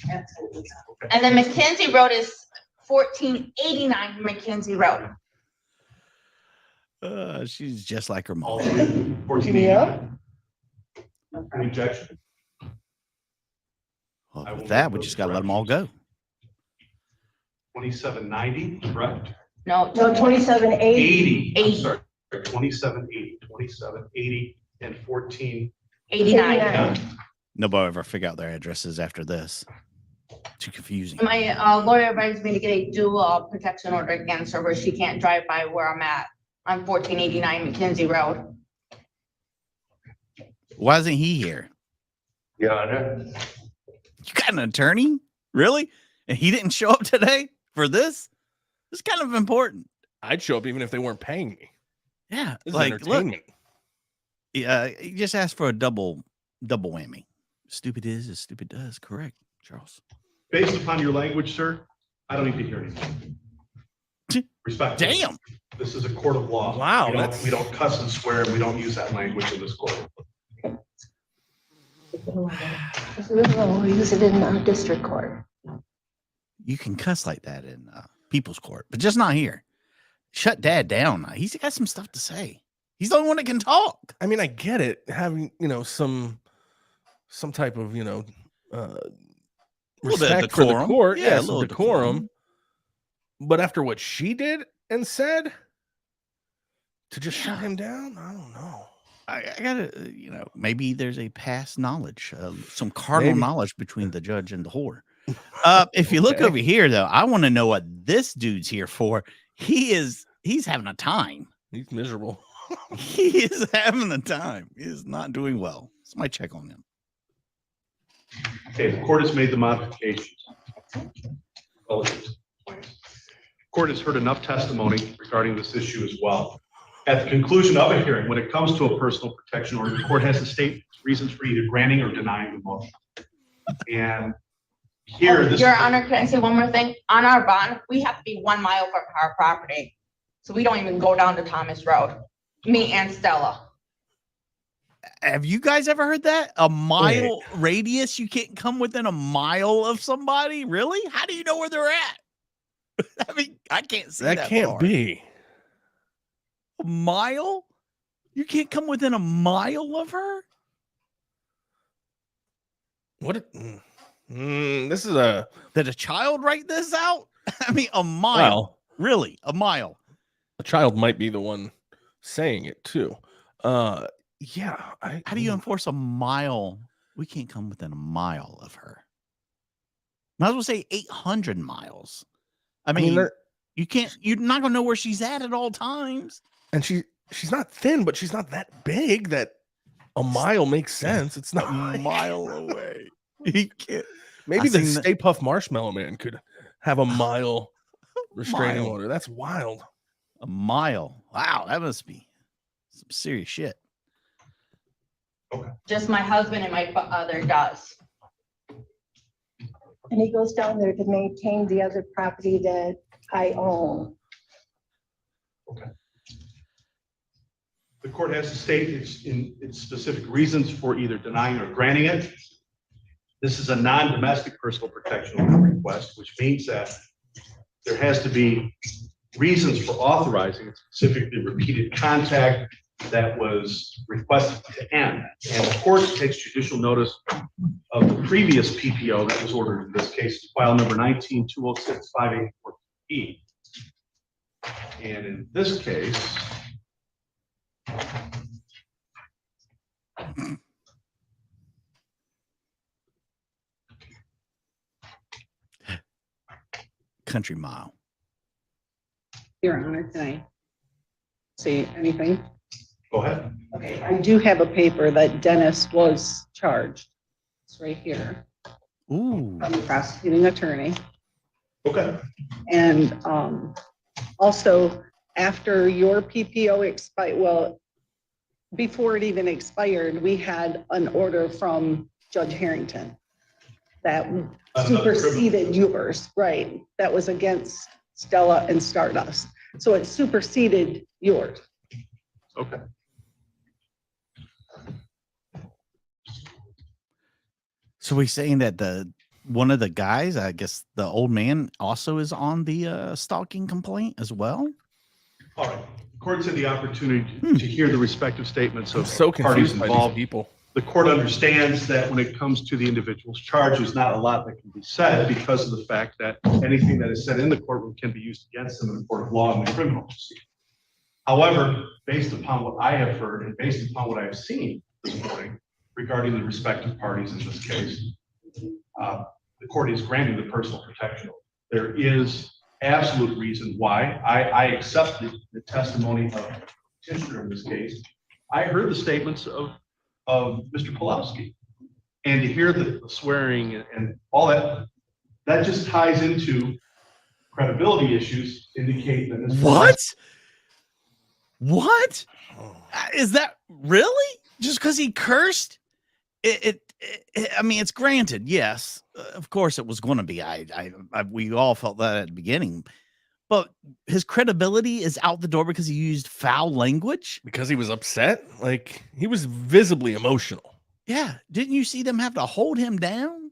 and then McKenzie Road is 1489 McKenzie Road. She's just like her All mom. three, 1480. Yeah. Any objection? Well, I will with that, make we those just got to let them all go. 2790, correct? No, No, 2780. 80, I'm 80. sorry, 2780, and 14. 89. Nobody ever figure out their addresses after this. Too confusing. My lawyer advised me to get a dual protection order against her where she can't drive by where I'm at on 1489 McKenzie Road. Why isn't he here? Your Honor. You got an attorney? Really? And he didn't show up today for this? It's kind of important. I'd show up even if they weren't paying me. Yeah. This is Like, entertainment. look, you just asked for a double whammy. Stupid is as stupid does. Correct, Charles. Based upon your language, sir, I don't need to hear anything. Respect. Damn. This is a court of law. Wow, We don't cuss and swear, and we don't use that language in this court. We'll use it in district court. You can cuss like that in people's court, but just not here. Shut Dad down. He's got some stuff to say. He's the only one that can talk. I mean, I get it, having some type of respect for the decorum. court, Yeah, a some little decorum. But after what she did and said, to just shut him down, I don't know. I gotta, maybe there's a past knowledge, some cardinal Maybe. knowledge between the judge and the whore. If you look Okay. over here, though, I want to know what this dude's here for. He's having a time. He's miserable. He is having a time. He is not doing well. Somebody check on him. Okay, the court has made the modifications. Court has heard enough testimony regarding this issue as well. At the conclusion of a hearing, when it comes to a personal protection order, the court has to state reasons for either granting or denying the motion. And here, this. Your Honor, can I say one more thing? On our bond, we have to be 1 mile from our property. So we don't even go down to Thomas Road. Me and Stella. Have you guys ever heard that? A mile radius? You can't come within a mile of somebody? Really? How do you know where they're at? I mean, I can't see that. That can't far. be. A mile? You can't come within a mile of her? What? This is a. Did a child write this out? I mean, a mile. Well, Really? A mile. a child might be the one saying it too. Yeah. How do you enforce a mile? We can't come within a mile of her. Might as well say 800 miles. I mean, you can't, you're not going to know where she's at all times. And she's not thin, but she's not that big that a mile makes sense. It's not A mile away. He can't. Maybe I the seen that- Stay Puft Marshmallow Man could have a mile restraining Mile. order. That's wild. A mile. Wow, that must be some serious shit. Just my husband and my other does. And he goes down there to maintain the other property that I own. The court has to state its specific reasons for either denying or granting it. This is a non-domestic personal protection order request, which means that there has to be reasons for authorizing it, specifically repeated contact that was requested to end. And the court takes judicial notice of the previous PPO that was ordered in this case, file number 19-206-584E. And in this case, Country mile. Your Honor, can I say anything? Go ahead. Okay, I do have a paper that Dennis was charged. It's right here Ooh. from the prosecuting attorney. Okay. And also, after your PPO expired, well, before it even expired, we had an order from Judge Harrington that superseded yours, right? That was against Stella and Stardust. So it superseded yours. Okay. So we're saying that one of the guys, I guess the old man, also is on the stalking complaint as well. All right. The court's had the opportunity to hear the respective statements I'm of so parties confused by these involved. people. The court understands that when it comes to the individual's charge, there's not a lot that can be said because of the fact that anything that is said in the courtroom can be used against them in the court of law and the criminal proceeding. However, based upon what I have heard and based upon what I have seen this morning regarding the respective parties in this case, the court is granting the personal protection. There is absolute reason why I accepted the testimony of the petitioner in this case. I heard the statements of Mr. Pulowski, and to hear the swearing and all that, that just ties into credibility issues, indicate that this What is that really? Just because he cursed? I mean, it's granted, yes, of course it was going to be. We all felt that at the beginning, but his credibility is out the door because he used foul language. Because he was upset. Like, he was visibly emotional. Yeah, didn't you see them have to hold him down?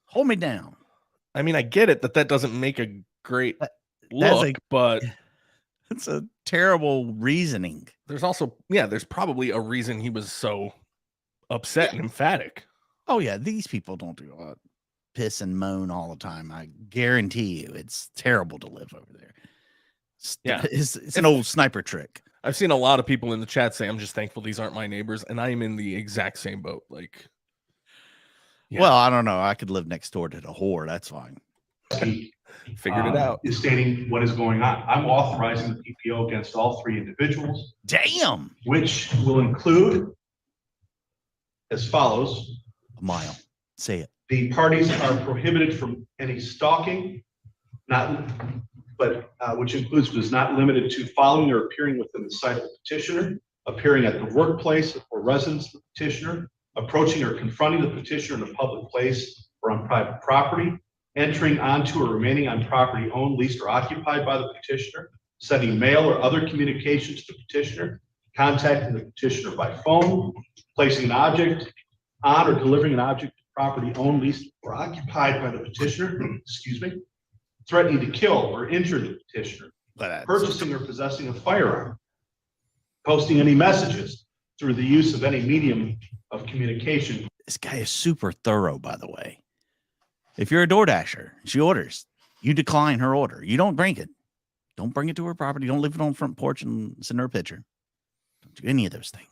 Hold me down. I mean, I get it that doesn't make a great look, but it's a terrible reasoning. There's also, there's probably a reason he was so upset and emphatic. Oh yeah, these people don't do piss and moan all the time. I guarantee you, it's terrible to live over there. Yeah, it's an old sniper trick. I've seen a lot of people in the chat say, "I'm just thankful these aren't my neighbors," and I am in the exact same boat. Like, well, I don't know. I could live next door to the whore. That's fine. Figured it out. Is stating what is going on. I'm authorizing the PPO against all three individuals. Damn. Which will include as follows. A mile. Say it. The parties are prohibited from any stalking, which includes but is not limited to following or appearing within the sight of the petitioner, appearing at the workplace or residence of the petitioner, approaching or confronting the petitioner in a public place or on private property, entering onto or remaining on property owned, leased, or occupied by the petitioner, sending mail or other communications to the petitioner, contacting the petitioner by phone, placing an object on or delivering an object to property owned, leased, or occupied by the petitioner, threatening to kill or injure the petitioner, purchasing or possessing a firearm, posting any messages through the use of any medium of communication. This guy is super thorough, by the way. If you're a DoorDasher, she orders, you decline her order. You don't bring it. Don't bring it to her property. Don't leave it on the front porch and send her a picture. Don't do any of those things.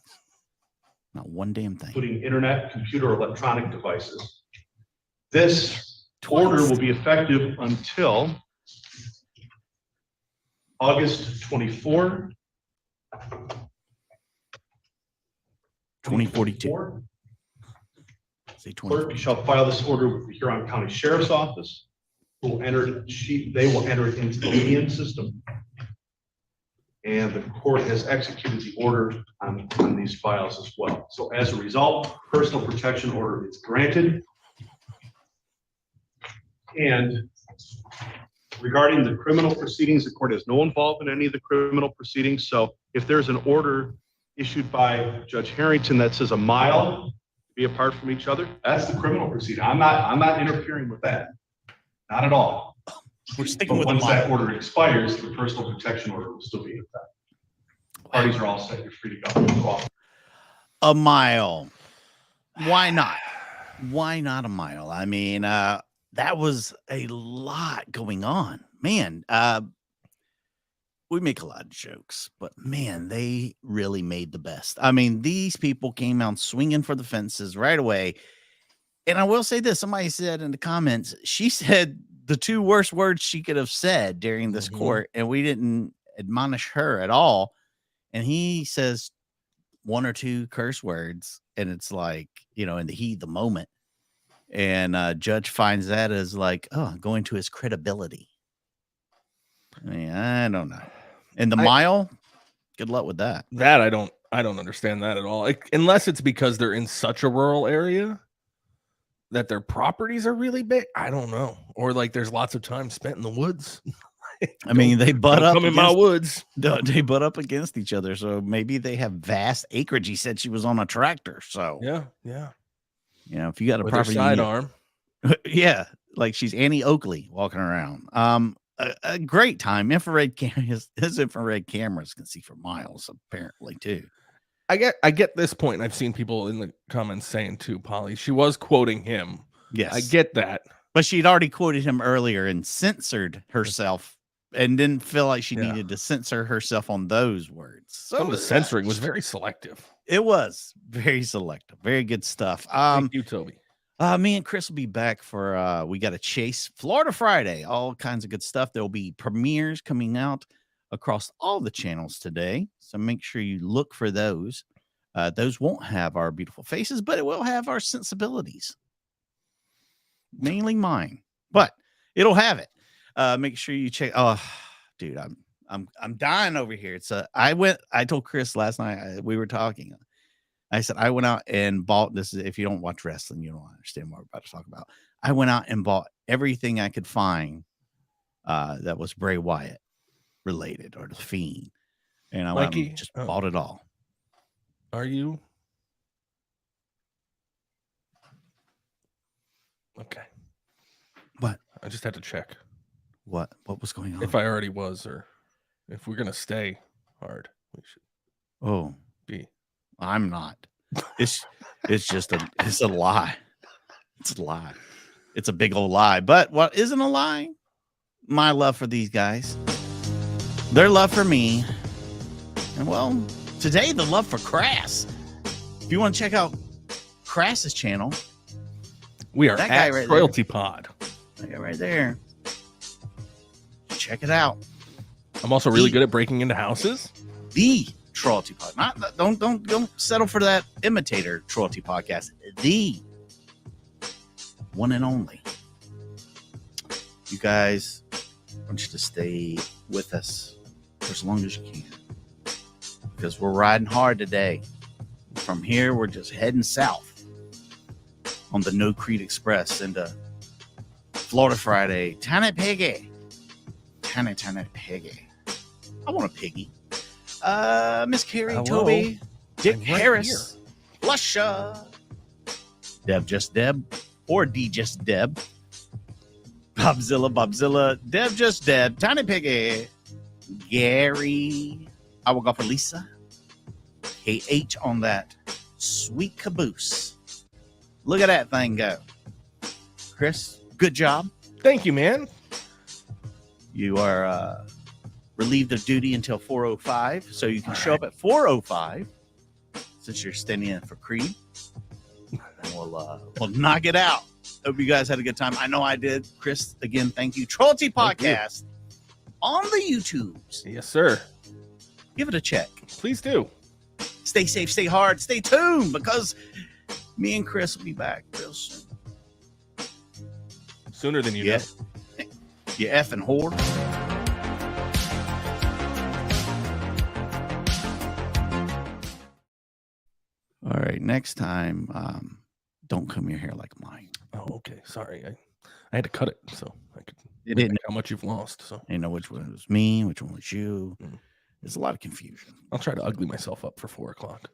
Not one damn thing. Including internet, computer, or electronic devices. This order will be effective until August 24, 2042. Say Clerk shall file this order with the Huron County Sheriff's Office. They will enter it into the Lean system. And the court has executed the order on these files as well. So as a result, personal protection order is granted. And regarding the criminal proceedings, the court has no involvement in any of the criminal proceedings. So if there's an order issued by Judge Harrington that says a mile be apart from each other, that's the criminal proceeding. I'm not interfering with that. Not at all. We're sticking with once that order expires, the personal protection order will still be in effect. Parties are all set. You're free to go. A mile. Why not? Why not a mile? I mean, that was a lot going on, man. We make a lot of jokes, but man, they really made the best. I mean, these people came out swinging for the fences right away. And I will say this, somebody said in the comments, she said the two worst words she could have said during this court, and we didn't admonish her at all. And he says one or two curse words, and it's like, in the heat of the moment. And judge finds that as like, going to his credibility. I mean, I don't know. And the mile, good luck with that. That I don't understand that at all. Unless it's because they're in such a rural area that their properties are really big. I don't know. Or like there's lots of time spent in the woods. I mean, they butt up in my woods. They butt up against each other. So maybe they have vast acreage. He said she was on a tractor. So yeah. If you got a With her property sidearm. yeah, like she's Annie Oakley walking around. A great time. Infrared cameras, his infrared cameras can see for miles, apparently, too. I get this point, and I've seen people in the comments saying too, Polly, she was quoting him. Yes. I get that. But she'd already quoted him earlier and censored herself and didn't feel like she needed to censor herself on those words. So some of the censoring was very selective. It was very selective. Very good stuff. Thank you, Toby. Me and Chris will be back for we got to chase Florida Friday, all kinds of good stuff. There'll be premieres coming out across all the channels today, so make sure you look for those. Those won't have our beautiful faces, but it will have our sensibilities, mainly mine, but it'll have it. Make sure you check. Oh, dude, I'm dying over here. I told Chris last night, we were talking. I said, I went out and bought this. If you don't watch wrestling, you don't understand what we're about to talk about. I went out and bought everything I could find that was Bray Wyatt related or the Fiend. And I went and just bought it all. Are you? Okay. What? I just had to check. What was going on? If I already was, or if we're going to stay hard, we should be. I'm not. It's just it's a lie. It's a lie. It's a big old lie. But what isn't a lie? My love for these guys. Their love for me. And well, today the love for Crass. If you want to check out Crass's channel, we are that at guy right Royalty there. Pod. That guy right there. Check it out. I'm also really good at breaking into houses. The Trollty Pod. Don't settle for that imitator Trollty podcast. The one and only. You guys, I want you to stay with us for as long as you can, because we're riding hard today. From here, we're just heading south on the No Creed Express into Florida Friday. Tiny piggy. Tiny piggy. I want a piggy. Miss Carrie, Hello. Toby, Dick I'm right Harris, Lusha, Deb Just Deb, or D Just Deb, Bobzilla, Deb Just Deb, Tiny Piggy, Gary, I will go for Lisa, KH on that sweet caboose. Look at that thing go. Chris, good job. Thank you, man. You are relieved of duty until 4:05, so you can show up at 4:05 since you're standing in for Creed. And we'll knock it out. Hope you guys had a good time. I know I did. Chris, again, thank you. Trollty Podcast on the YouTubes. Yes, sir. Give it a check. Please do. Stay safe, stay hard, stay tuned, because me and Chris will be back real soon. Sooner than you know. You effing whore. All right, next time, don't comb your hair like mine. Oh, okay. Sorry. I had to cut it so I could didn't know how much you've lost. So I know which one was me, which one was you. There's a lot of confusion. I'll try to ugly myself up for 4 o'clock.